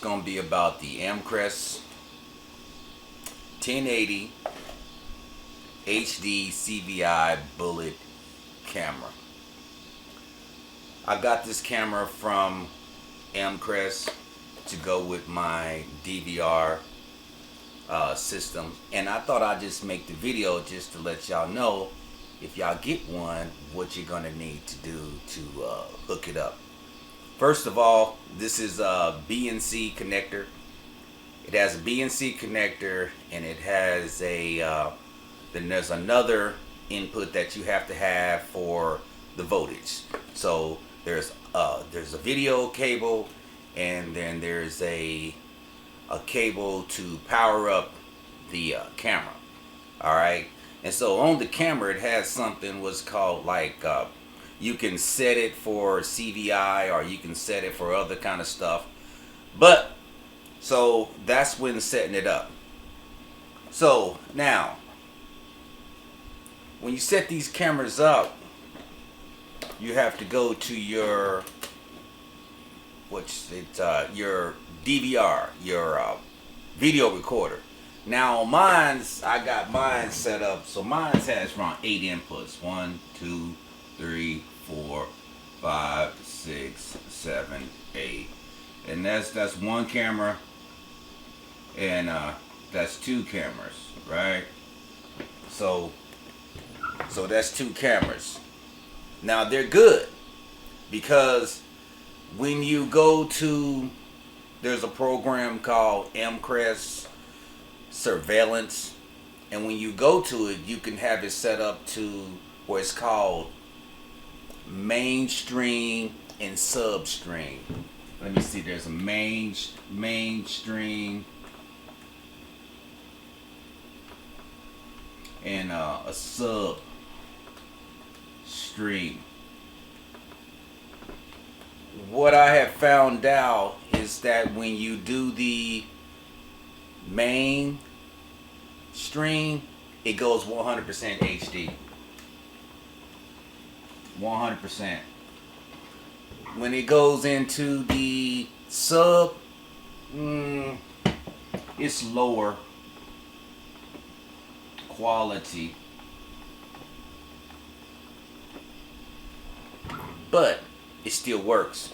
going to be about the Amcrest 1080 HDCVI bullet camera. I got this camera from Amcrest to go with my DVR system, and I thought I'd just make the video just to let y'all know, if y'all get one, what you're gonna need to do to hook it up. First of all, this is a BNC connector. It has a BNC connector, and it has a then there's another input that you have to have for the voltage. So there's a video cable, and then there's a cable to power up the camera. All right, and so on the camera it has something what's called like you can set it for CVI, or you can set it for other kind of stuff. But so that's when setting it up. So now when you set these cameras up, you have to go to your your DVR, your video recorder. Now mine's, I got mine set up, so mine has around 8 inputs. 1, 2, 3, 4, 5, 6, 7, 8. And that's one camera, and that's 2 cameras, right? So that's 2 cameras. Now they're good because when you go to, there's a program called Amcrest Surveillance, and when you go to it, you can have it set up to where it's called mainstream and substream. Let me see, there's a mainstream and a substream. What I have found out is that when you do the main stream, it goes 100% HD. 100%. When it goes into the sub, it's lower quality, but it still works.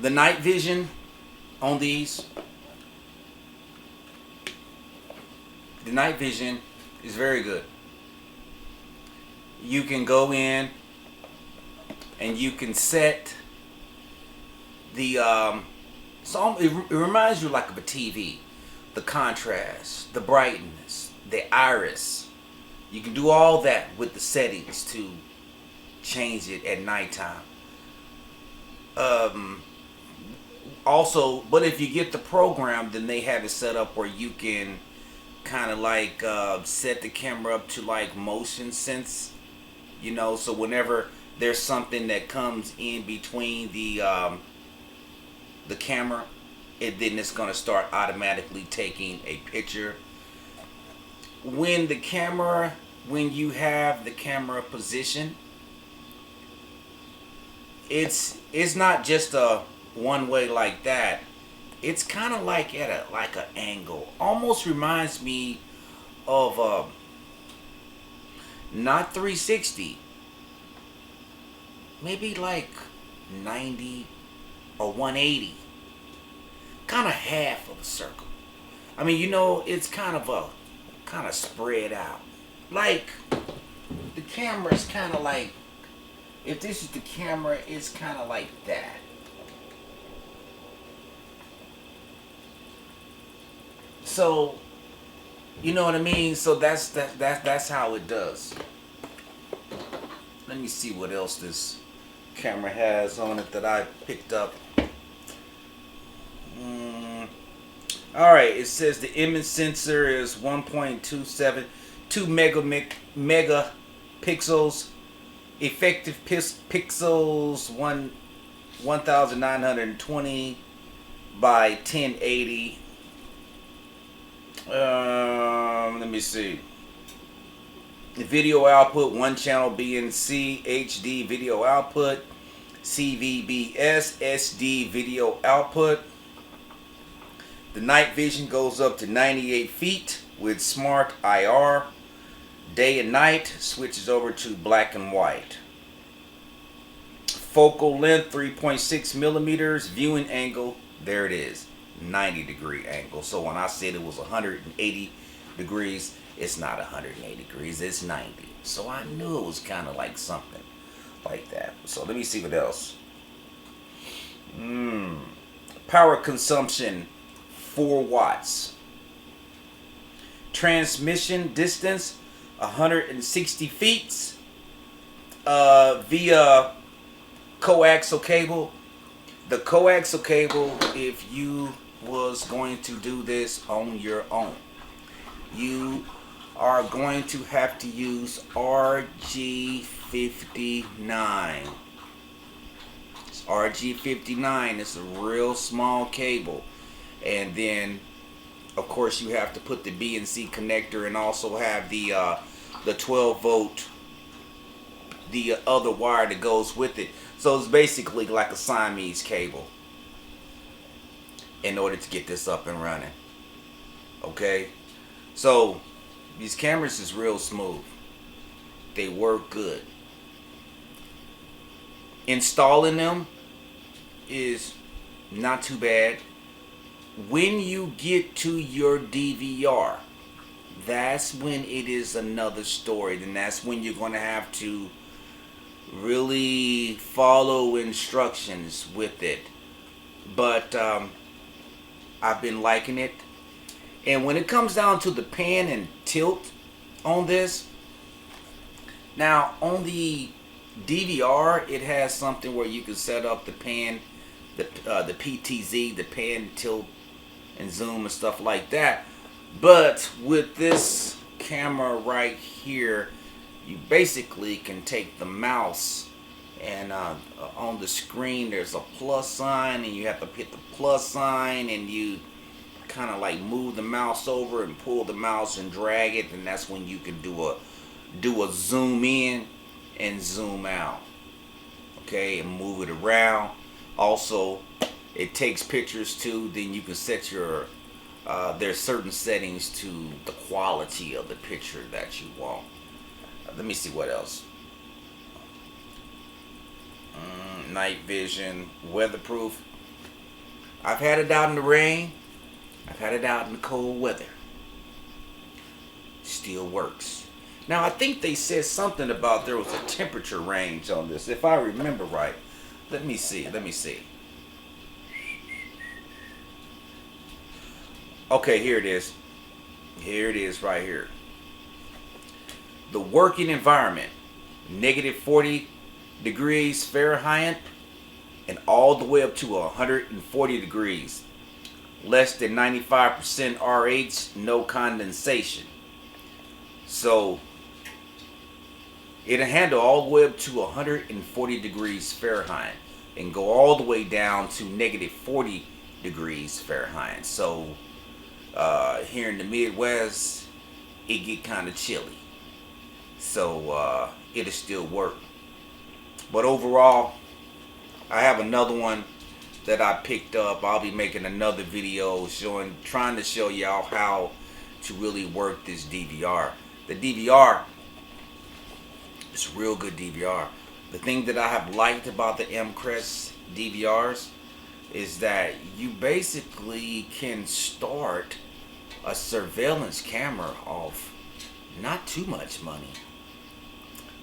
The night vision on these, the night vision is very good. You can go in and you can set the it reminds you like of a TV. The contrast, the brightness, the iris. You can do all that with the settings to change it at nighttime. Also, but if you get the program, then they have it set up where you can kind of like set the camera up to like motion sense, you know, so whenever there's something that comes in between the camera, and then it's going to start automatically taking a picture. When you have the camera position, it's not just a one way like that. It's kind of like at an angle. Almost reminds me of not 360, maybe like 90 or 180. Kind of half of a circle. I mean, you know, it's kind of spread out. Like the camera is kind of like, if this is the camera, it's kind of like that. So, you know what I mean? So that's how it does. Let me see what else this camera has on it that I picked up. Alright, it says the image sensor is 1.27, 2 megapixels, effective pixels 1920 by 1080. Let me see. The video output, 1 channel BNC HD video output, HDCVBS SD video output. The night vision goes up to 98 feet with smart IR. Day and night switches over to black and white. Focal length 3.6 millimeters. Viewing angle, there it is, 90-degree angle. So when I said it was 180 degrees, it's not 180 degrees, it's 90. So I knew it was kind of like something like that. So let me see what else. Power consumption 4 watts. Transmission distance 160 feet via coaxial cable. The coaxial cable, if you was going to do this on your own, you are going to have to use RG59. RG59 is a real small cable, and then of course you have to put the B and C connector and also have the 12 volt, the other wire that goes with it. So it's basically like a Siamese cable in order to get this up and running. Okay, so these cameras is real smooth, they work good. Installing them is not too bad. When you get to your DVR, that's when it is another story. Then that's when you're going to have to really follow instructions with it. But I've been liking it. And when it comes down to the pan and tilt on this, now on the DVR it has something where you can set up the pan, the PTZ, the pan, tilt and zoom and stuff like that. But with this camera right here, you basically can take the mouse and on the screen there's a plus sign, and you have to hit the plus sign, and you kind of like move the mouse over and pull the mouse and drag it, and that's when you can do a zoom in and zoom out. Okay, and move it around. Also, it takes pictures too. Then you can set your there's certain settings to the quality of the picture that you want. Let me see what else. Night vision, weatherproof. I've had it out in the rain. I've had it out in the cold weather. Still works. Now I think they said something about there was a temperature range on this, if I remember right. Let me see. Okay, here it is. Here it is right here. The working environment, -40 degrees Fahrenheit and all the way up to 140 degrees. Less than 95% RH, no condensation. So it'll handle all the way up to 140 degrees Fahrenheit and go all the way down to -40 degrees Fahrenheit. So here in the Midwest, it get kind of chilly. So it'll still work. But overall, I have another one that I picked up. I'll be making another video trying to show y'all how to really work this DVR. The DVR is a real good DVR. The thing that I have liked about the Amcrest DVRs is that you basically can start a surveillance camera off not too much money.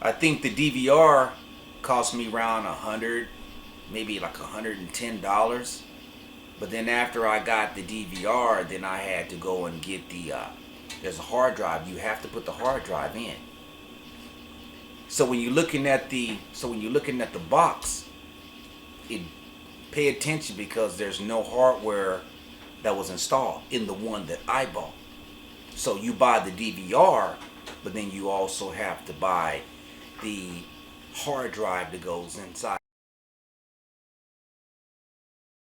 I think the DVR cost me around $100, maybe like $110. But then after I got the DVR, then I had to go and get the there's a hard drive. You have to put the hard drive in. So when you're looking at the box, pay attention, because there's no hardware that was installed in the one that I bought. So you buy the DVR, but then you also have to buy the hard drive that goes inside.